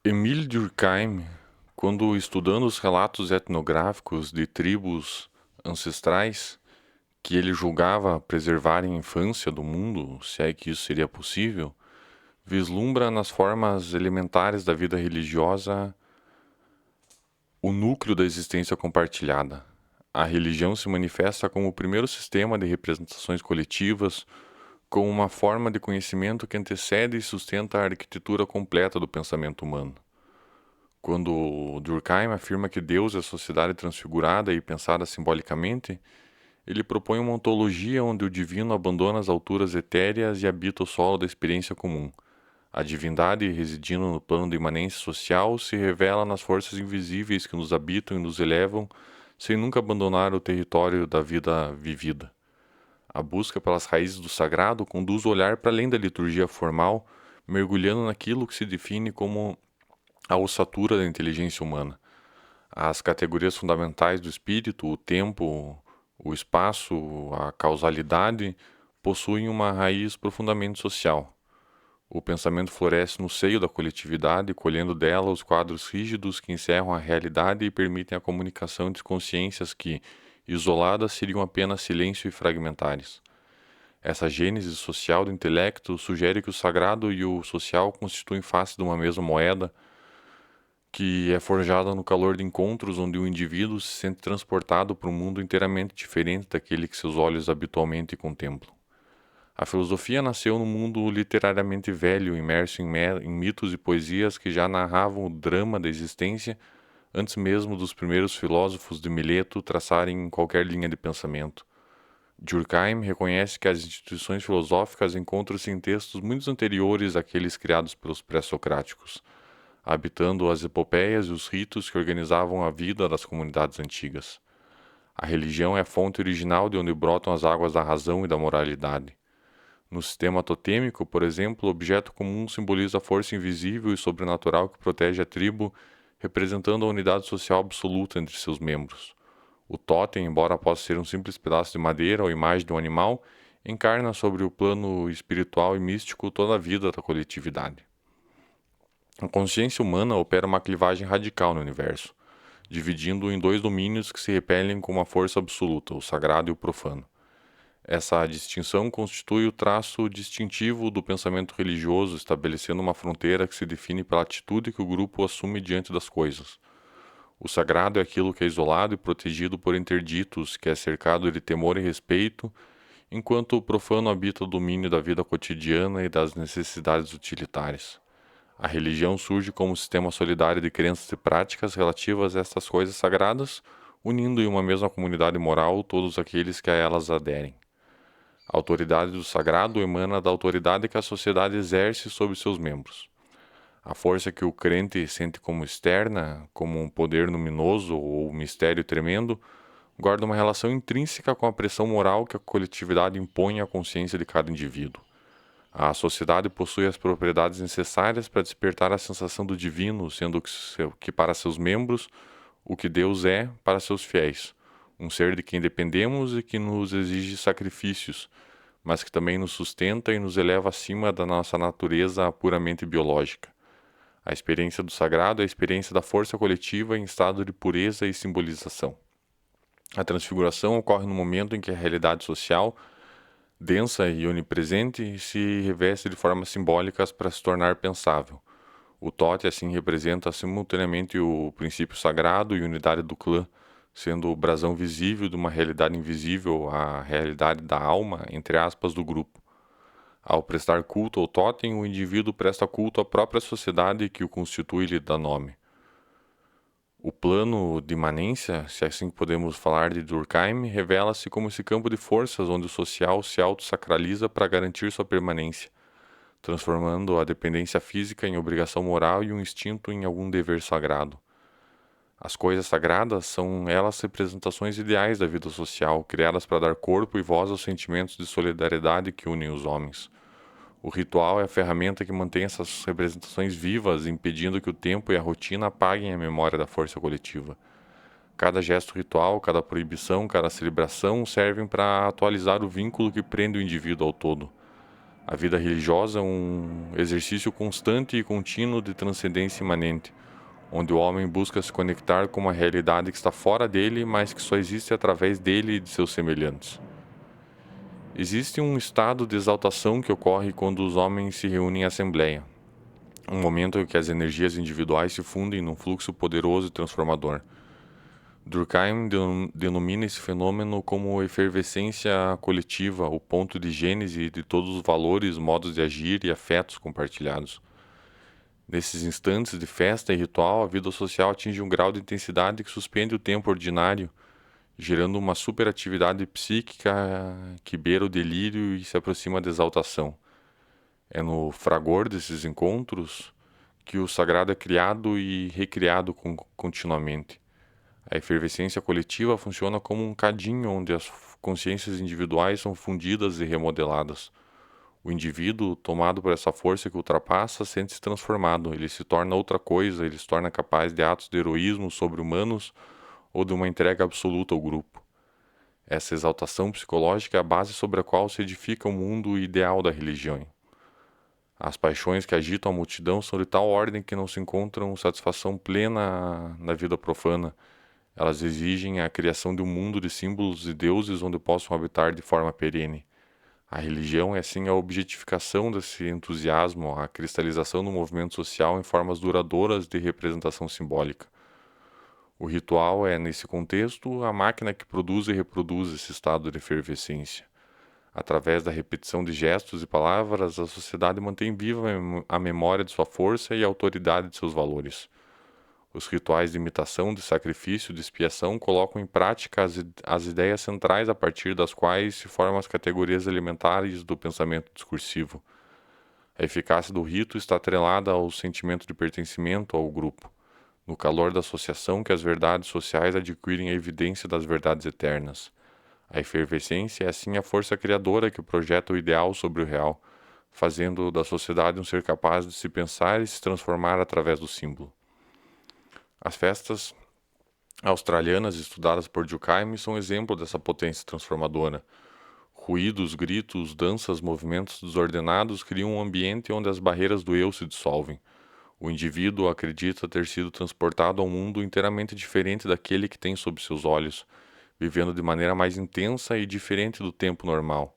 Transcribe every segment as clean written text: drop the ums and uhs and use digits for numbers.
Emile Durkheim, quando estudando os relatos etnográficos de tribos ancestrais que ele julgava preservarem a infância do mundo, se é que isso seria possível, vislumbra nas formas elementares da vida religiosa o núcleo da existência compartilhada. A religião se manifesta como o primeiro sistema de representações coletivas, como uma forma de conhecimento que antecede e sustenta a arquitetura completa do pensamento humano. Quando Durkheim afirma que Deus é a sociedade transfigurada e pensada simbolicamente, ele propõe uma ontologia onde o divino abandona as alturas etéreas e habita o solo da experiência comum. A divindade, residindo no plano de imanência social, se revela nas forças invisíveis que nos habitam e nos elevam, sem nunca abandonar o território da vida vivida. A busca pelas raízes do sagrado conduz o olhar para além da liturgia formal, mergulhando naquilo que se define como a ossatura da inteligência humana. As categorias fundamentais do espírito, o tempo, o espaço, a causalidade, possuem uma raiz profundamente social. O pensamento floresce no seio da coletividade, colhendo dela os quadros rígidos que encerram a realidade e permitem a comunicação de consciências que, isoladas, seriam apenas silêncio e fragmentares. Essa gênese social do intelecto sugere que o sagrado e o social constituem face de uma mesma moeda, que é forjada no calor de encontros onde o indivíduo se sente transportado para um mundo inteiramente diferente daquele que seus olhos habitualmente contemplam. A filosofia nasceu num mundo literariamente velho, imerso em mitos e poesias que já narravam o drama da existência antes mesmo dos primeiros filósofos de Mileto traçarem qualquer linha de pensamento. Durkheim reconhece que as instituições filosóficas encontram-se em textos muito anteriores àqueles criados pelos pré-socráticos, habitando as epopeias e os ritos que organizavam a vida das comunidades antigas. A religião é a fonte original de onde brotam as águas da razão e da moralidade. No sistema totêmico, por exemplo, o objeto comum simboliza a força invisível e sobrenatural que protege a tribo, representando a unidade social absoluta entre seus membros. O totem, embora possa ser um simples pedaço de madeira ou imagem de um animal, encarna sobre o plano espiritual e místico toda a vida da coletividade. A consciência humana opera uma clivagem radical no universo, dividindo-o em dois domínios que se repelem com uma força absoluta, o sagrado e o profano. Essa distinção constitui o traço distintivo do pensamento religioso, estabelecendo uma fronteira que se define pela atitude que o grupo assume diante das coisas. O sagrado é aquilo que é isolado e protegido por interditos, que é cercado de temor e respeito, enquanto o profano habita o domínio da vida cotidiana e das necessidades utilitárias. A religião surge como um sistema solidário de crenças e práticas relativas a estas coisas sagradas, unindo em uma mesma comunidade moral todos aqueles que a elas aderem. A autoridade do sagrado emana da autoridade que a sociedade exerce sobre seus membros. A força que o crente sente como externa, como um poder luminoso ou um mistério tremendo, guarda uma relação intrínseca com a pressão moral que a coletividade impõe à consciência de cada indivíduo. A sociedade possui as propriedades necessárias para despertar a sensação do divino, sendo que para seus membros o que Deus é para seus fiéis, um ser de quem dependemos e que nos exige sacrifícios, mas que também nos sustenta e nos eleva acima da nossa natureza puramente biológica. A experiência do sagrado é a experiência da força coletiva em estado de pureza e simbolização. A transfiguração ocorre no momento em que a realidade social, densa e onipresente, se reveste de formas simbólicas para se tornar pensável. O tote assim representa simultaneamente o princípio sagrado e unidade do clã, sendo o brasão visível de uma realidade invisível, a realidade da alma, entre aspas, do grupo. Ao prestar culto ao totem, o indivíduo presta culto à própria sociedade que o constitui e lhe dá nome. O plano de imanência, se assim podemos falar de Durkheim, revela-se como esse campo de forças onde o social se autossacraliza para garantir sua permanência, transformando a dependência física em obrigação moral e o instinto em algum dever sagrado. As coisas sagradas são elas representações ideais da vida social, criadas para dar corpo e voz aos sentimentos de solidariedade que unem os homens. O ritual é a ferramenta que mantém essas representações vivas, impedindo que o tempo e a rotina apaguem a memória da força coletiva. Cada gesto ritual, cada proibição, cada celebração servem para atualizar o vínculo que prende o indivíduo ao todo. A vida religiosa é um exercício constante e contínuo de transcendência imanente, onde o homem busca se conectar com uma realidade que está fora dele, mas que só existe através dele e de seus semelhantes. Existe um estado de exaltação que ocorre quando os homens se reúnem em assembleia, um momento em que as energias individuais se fundem num fluxo poderoso e transformador. Durkheim denomina esse fenômeno como efervescência coletiva, o ponto de gênese de todos os valores, modos de agir e afetos compartilhados. Nesses instantes de festa e ritual, a vida social atinge um grau de intensidade que suspende o tempo ordinário, gerando uma superatividade psíquica que beira o delírio e se aproxima da exaltação. É no fragor desses encontros que o sagrado é criado e recriado continuamente. A efervescência coletiva funciona como um cadinho onde as consciências individuais são fundidas e remodeladas. O indivíduo, tomado por essa força que ultrapassa, sente-se transformado. Ele se torna outra coisa, ele se torna capaz de atos de heroísmo sobre-humanos ou de uma entrega absoluta ao grupo. Essa exaltação psicológica é a base sobre a qual se edifica o mundo ideal da religião. As paixões que agitam a multidão são de tal ordem que não se encontram satisfação plena na vida profana. Elas exigem a criação de um mundo de símbolos e deuses onde possam habitar de forma perene. A religião é assim a objetificação desse entusiasmo, a cristalização do movimento social em formas duradouras de representação simbólica. O ritual é, nesse contexto, a máquina que produz e reproduz esse estado de efervescência. Através da repetição de gestos e palavras, a sociedade mantém viva a memória de sua força e a autoridade de seus valores. Os rituais de imitação, de sacrifício, de expiação colocam em prática as ideias centrais a partir das quais se formam as categorias elementares do pensamento discursivo. A eficácia do rito está atrelada ao sentimento de pertencimento ao grupo, no calor da associação que as verdades sociais adquirem a evidência das verdades eternas. A efervescência é assim a força criadora que projeta o ideal sobre o real, fazendo da sociedade um ser capaz de se pensar e se transformar através do símbolo. As festas australianas estudadas por Durkheim são exemplo dessa potência transformadora. Ruídos, gritos, danças, movimentos desordenados criam um ambiente onde as barreiras do eu se dissolvem. O indivíduo acredita ter sido transportado a um mundo inteiramente diferente daquele que tem sob seus olhos, vivendo de maneira mais intensa e diferente do tempo normal.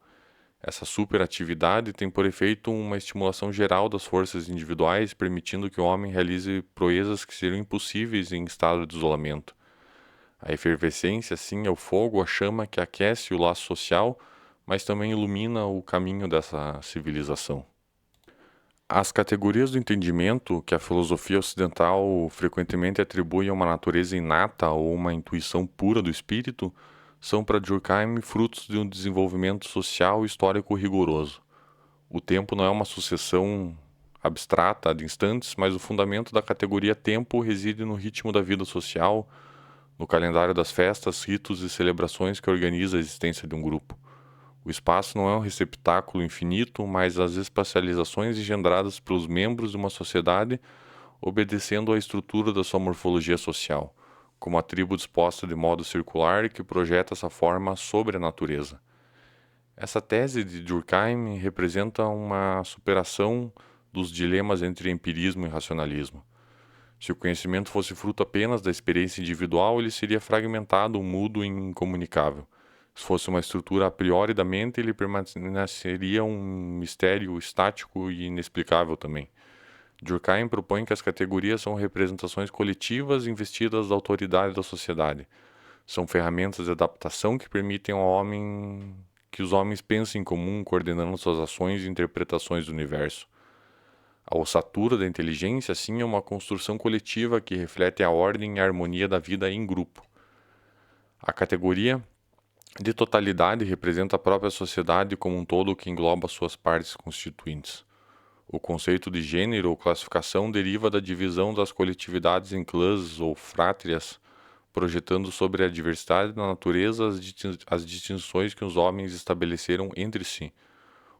Essa superatividade tem por efeito uma estimulação geral das forças individuais, permitindo que o homem realize proezas que seriam impossíveis em estado de isolamento. A efervescência, assim, é o fogo, a chama que aquece o laço social, mas também ilumina o caminho dessa civilização. As categorias do entendimento que a filosofia ocidental frequentemente atribui a uma natureza inata ou uma intuição pura do espírito são para Durkheim frutos de um desenvolvimento social e histórico rigoroso. O tempo não é uma sucessão abstrata de instantes, mas o fundamento da categoria tempo reside no ritmo da vida social, no calendário das festas, ritos e celebrações que organiza a existência de um grupo. O espaço não é um receptáculo infinito, mas as espacializações engendradas pelos membros de uma sociedade obedecendo à estrutura da sua morfologia social, como a tribo disposta de modo circular que projeta essa forma sobre a natureza. Essa tese de Durkheim representa uma superação dos dilemas entre empirismo e racionalismo. Se o conhecimento fosse fruto apenas da experiência individual, ele seria fragmentado, mudo e incomunicável. Se fosse uma estrutura a priori da mente, ele permaneceria um mistério estático e inexplicável também. Durkheim propõe que as categorias são representações coletivas investidas da autoridade da sociedade. São ferramentas de adaptação que permitem ao homem que os homens pensem em comum, coordenando suas ações e interpretações do universo. A ossatura da inteligência, assim, é uma construção coletiva que reflete a ordem e a harmonia da vida em grupo. A categoria de totalidade representa a própria sociedade como um todo que engloba suas partes constituintes. O conceito de gênero ou classificação deriva da divisão das coletividades em clãs ou frátrias, projetando sobre a diversidade da natureza as distinções que os homens estabeleceram entre si.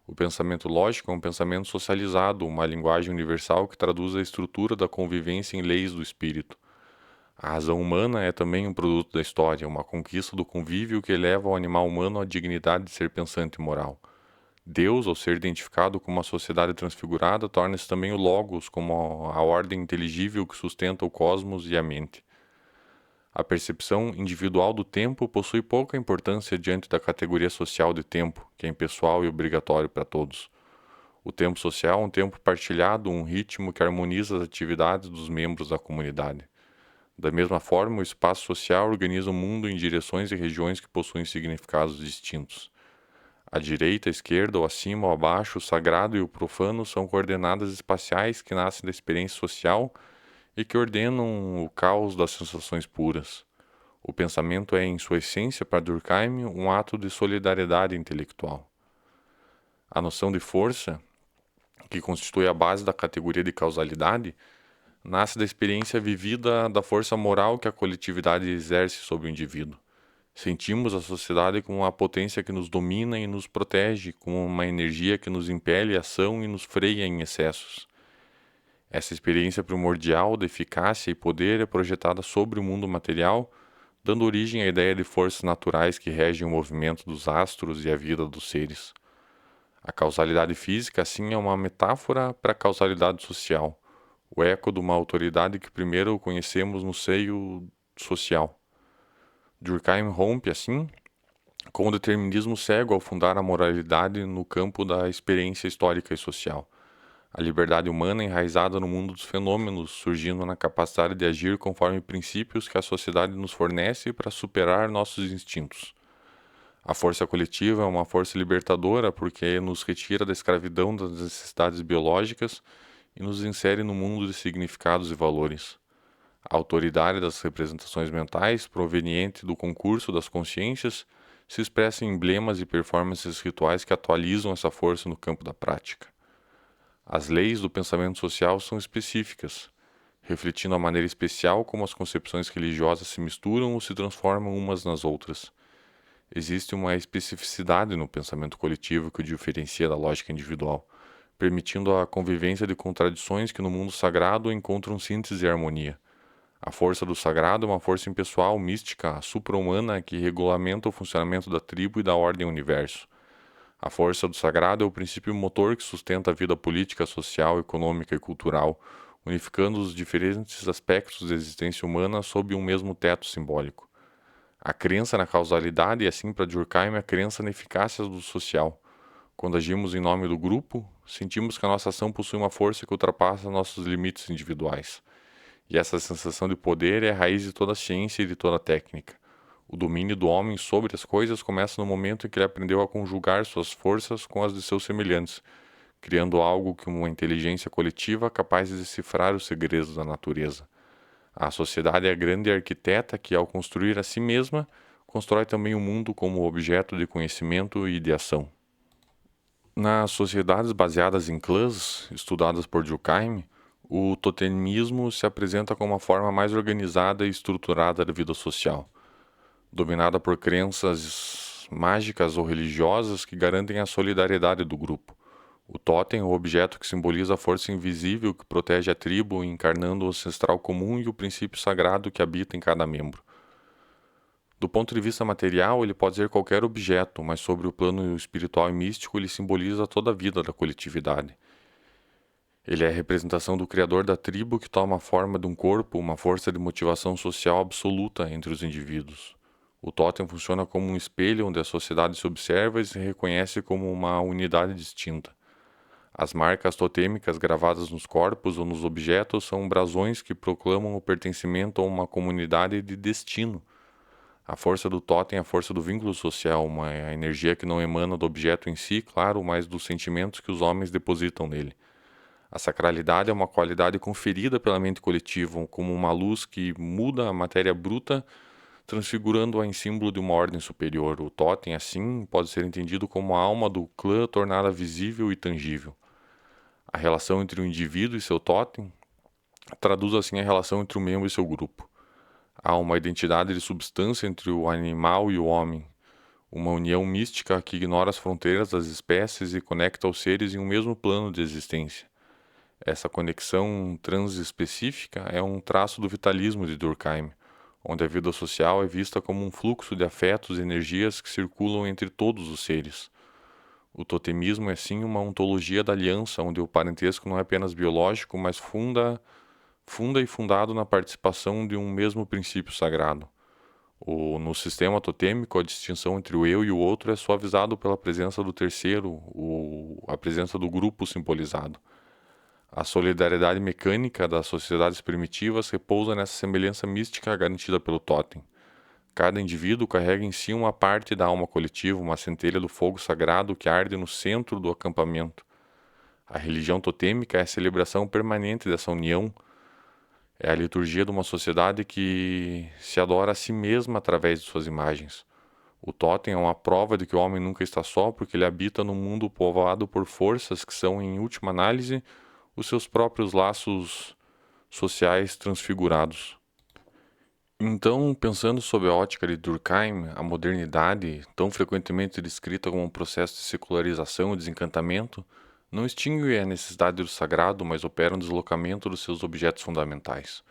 O pensamento lógico é um pensamento socializado, uma linguagem universal que traduz a estrutura da convivência em leis do espírito. A razão humana é também um produto da história, uma conquista do convívio que eleva o animal humano à dignidade de ser pensante e moral. Deus, ao ser identificado como uma sociedade transfigurada, torna-se também o Logos, como a ordem inteligível que sustenta o cosmos e a mente. A percepção individual do tempo possui pouca importância diante da categoria social de tempo, que é impessoal e obrigatório para todos. O tempo social é um tempo partilhado, um ritmo que harmoniza as atividades dos membros da comunidade. Da mesma forma, o espaço social organiza o mundo em direções e regiões que possuem significados distintos. A direita, a esquerda, o acima ou abaixo, o sagrado e o profano são coordenadas espaciais que nascem da experiência social e que ordenam o caos das sensações puras. O pensamento é, em sua essência, para Durkheim, um ato de solidariedade intelectual. A noção de força, que constitui a base da categoria de causalidade, nasce da experiência vivida da força moral que a coletividade exerce sobre o indivíduo. Sentimos a sociedade como uma potência que nos domina e nos protege, como uma energia que nos impele a ação e nos freia em excessos. Essa experiência primordial de eficácia e poder é projetada sobre o mundo material, dando origem à ideia de forças naturais que regem o movimento dos astros e a vida dos seres. A causalidade física, assim, é uma metáfora para a causalidade social, o eco de uma autoridade que primeiro conhecemos no seio social. Durkheim rompe, assim, com o determinismo cego ao fundar a moralidade no campo da experiência histórica e social. A liberdade humana enraizada no mundo dos fenômenos, surgindo na capacidade de agir conforme princípios que a sociedade nos fornece para superar nossos instintos. A força coletiva é uma força libertadora porque nos retira da escravidão das necessidades biológicas e nos insere no mundo de significados e valores. A autoridade das representações mentais, proveniente do concurso das consciências, se expressa em emblemas e performances rituais que atualizam essa força no campo da prática. As leis do pensamento social são específicas, refletindo a maneira especial como as concepções religiosas se misturam ou se transformam umas nas outras. Existe uma especificidade no pensamento coletivo que o diferencia da lógica individual, permitindo a convivência de contradições que no mundo sagrado encontram síntese e harmonia. A força do sagrado é uma força impessoal, mística, supra-humana que regulamenta o funcionamento da tribo e da ordem universo. A força do sagrado é o princípio motor que sustenta a vida política, social, econômica e cultural, unificando os diferentes aspectos da existência humana sob um mesmo teto simbólico. A crença na causalidade é, assim, para Durkheim, a crença na eficácia do social. Quando agimos em nome do grupo, sentimos que a nossa ação possui uma força que ultrapassa nossos limites individuais. E essa sensação de poder é a raiz de toda a ciência e de toda a técnica. O domínio do homem sobre as coisas começa no momento em que ele aprendeu a conjugar suas forças com as de seus semelhantes, criando algo que uma inteligência coletiva capaz de decifrar os segredos da natureza. A sociedade é a grande arquiteta que, ao construir a si mesma, constrói também o mundo como objeto de conhecimento e de ação. Nas sociedades baseadas em clãs, estudadas por Durkheim, o totemismo se apresenta como uma forma mais organizada e estruturada da vida social, dominada por crenças mágicas ou religiosas que garantem a solidariedade do grupo. O totem é o objeto que simboliza a força invisível que protege a tribo, encarnando o ancestral comum e o princípio sagrado que habita em cada membro. Do ponto de vista material, ele pode ser qualquer objeto, mas sobre o plano espiritual e místico, ele simboliza toda a vida da coletividade. Ele é a representação do criador da tribo que toma a forma de um corpo, uma força de motivação social absoluta entre os indivíduos. O totem funciona como um espelho onde a sociedade se observa e se reconhece como uma unidade distinta. As marcas totêmicas gravadas nos corpos ou nos objetos são brasões que proclamam o pertencimento a uma comunidade de destino. A força do totem é a força do vínculo social, uma energia que não emana do objeto em si, claro, mas dos sentimentos que os homens depositam nele. A sacralidade é uma qualidade conferida pela mente coletiva, como uma luz que muda a matéria bruta, transfigurando-a em símbolo de uma ordem superior. O totem, assim, pode ser entendido como a alma do clã tornada visível e tangível. A relação entre o indivíduo e seu totem traduz, assim, a relação entre o membro e seu grupo. Há uma identidade de substância entre o animal e o homem, uma união mística que ignora as fronteiras das espécies e conecta os seres em um mesmo plano de existência. Essa conexão transespecífica é um traço do vitalismo de Durkheim, onde a vida social é vista como um fluxo de afetos e energias que circulam entre todos os seres. O totemismo é sim uma ontologia da aliança, onde o parentesco não é apenas biológico, mas funda e fundado na participação de um mesmo princípio sagrado. No sistema totêmico, a distinção entre o eu e o outro é suavizado pela presença do terceiro, a presença do grupo simbolizado. A solidariedade mecânica das sociedades primitivas repousa nessa semelhança mística garantida pelo totem. Cada indivíduo carrega em si uma parte da alma coletiva, uma centelha do fogo sagrado que arde no centro do acampamento. A religião totêmica é a celebração permanente dessa união, é a liturgia de uma sociedade que se adora a si mesma através de suas imagens. O totem é uma prova de que o homem nunca está só, porque ele habita num mundo povoado por forças que são, em última análise, os seus próprios laços sociais transfigurados. Então, pensando sob a ótica de Durkheim, a modernidade, tão frequentemente descrita como um processo de secularização e desencantamento, não extingue a necessidade do sagrado, mas opera um deslocamento dos seus objetos fundamentais.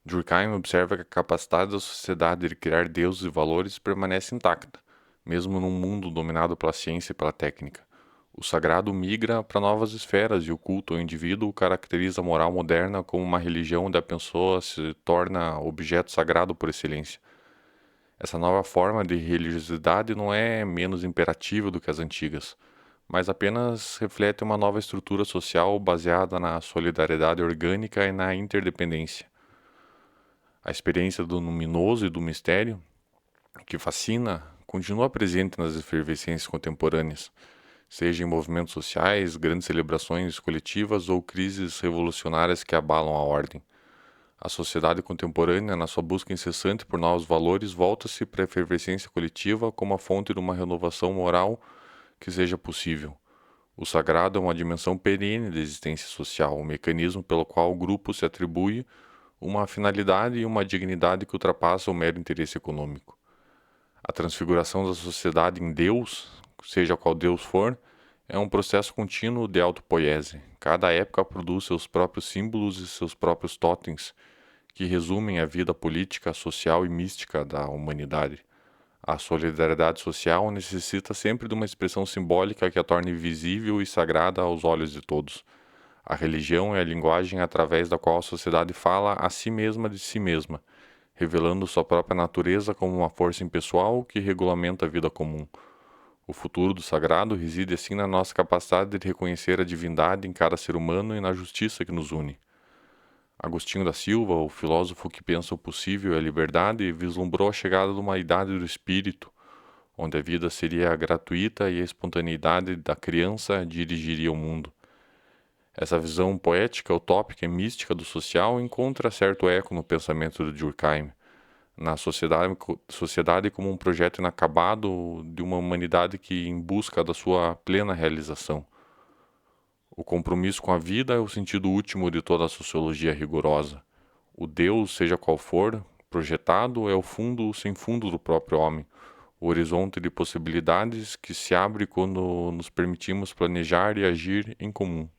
Durkheim observa que a capacidade da sociedade de criar deuses e valores permanece intacta, mesmo num mundo dominado pela ciência e pela técnica. O sagrado migra para novas esferas e o culto ao indivíduo caracteriza a moral moderna como uma religião onde a pessoa se torna objeto sagrado por excelência. Essa nova forma de religiosidade não é menos imperativa do que as antigas, mas apenas reflete uma nova estrutura social baseada na solidariedade orgânica e na interdependência. A experiência do luminoso e do mistério, que fascina, continua presente nas efervescências contemporâneas, seja em movimentos sociais, grandes celebrações coletivas ou crises revolucionárias que abalam a ordem. A sociedade contemporânea, na sua busca incessante por novos valores, volta-se para a efervescência coletiva como a fonte de uma renovação moral que seja possível. O sagrado é uma dimensão perene da existência social, um mecanismo pelo qual o grupo se atribui uma finalidade e uma dignidade que ultrapassa o mero interesse econômico. A transfiguração da sociedade em Deus, seja qual Deus for, é um processo contínuo de autopoiese. Cada época produz seus próprios símbolos e seus próprios totens, que resumem a vida política, social e mística da humanidade. A solidariedade social necessita sempre de uma expressão simbólica que a torne visível e sagrada aos olhos de todos. A religião é a linguagem através da qual a sociedade fala a si mesma de si mesma, revelando sua própria natureza como uma força impessoal que regulamenta a vida comum. O futuro do sagrado reside assim na nossa capacidade de reconhecer a divindade em cada ser humano e na justiça que nos une. Agostinho da Silva, o filósofo que pensa o possível e a liberdade, vislumbrou a chegada de uma idade do espírito, onde a vida seria gratuita e a espontaneidade da criança dirigiria o mundo. Essa visão poética, utópica e mística do social encontra certo eco no pensamento de Durkheim, na sociedade como um projeto inacabado de uma humanidade que em busca da sua plena realização. O compromisso com a vida é o sentido último de toda a sociologia rigorosa. O Deus, seja qual for, projetado é o fundo sem fundo do próprio homem, o horizonte de possibilidades que se abre quando nos permitimos planejar e agir em comum.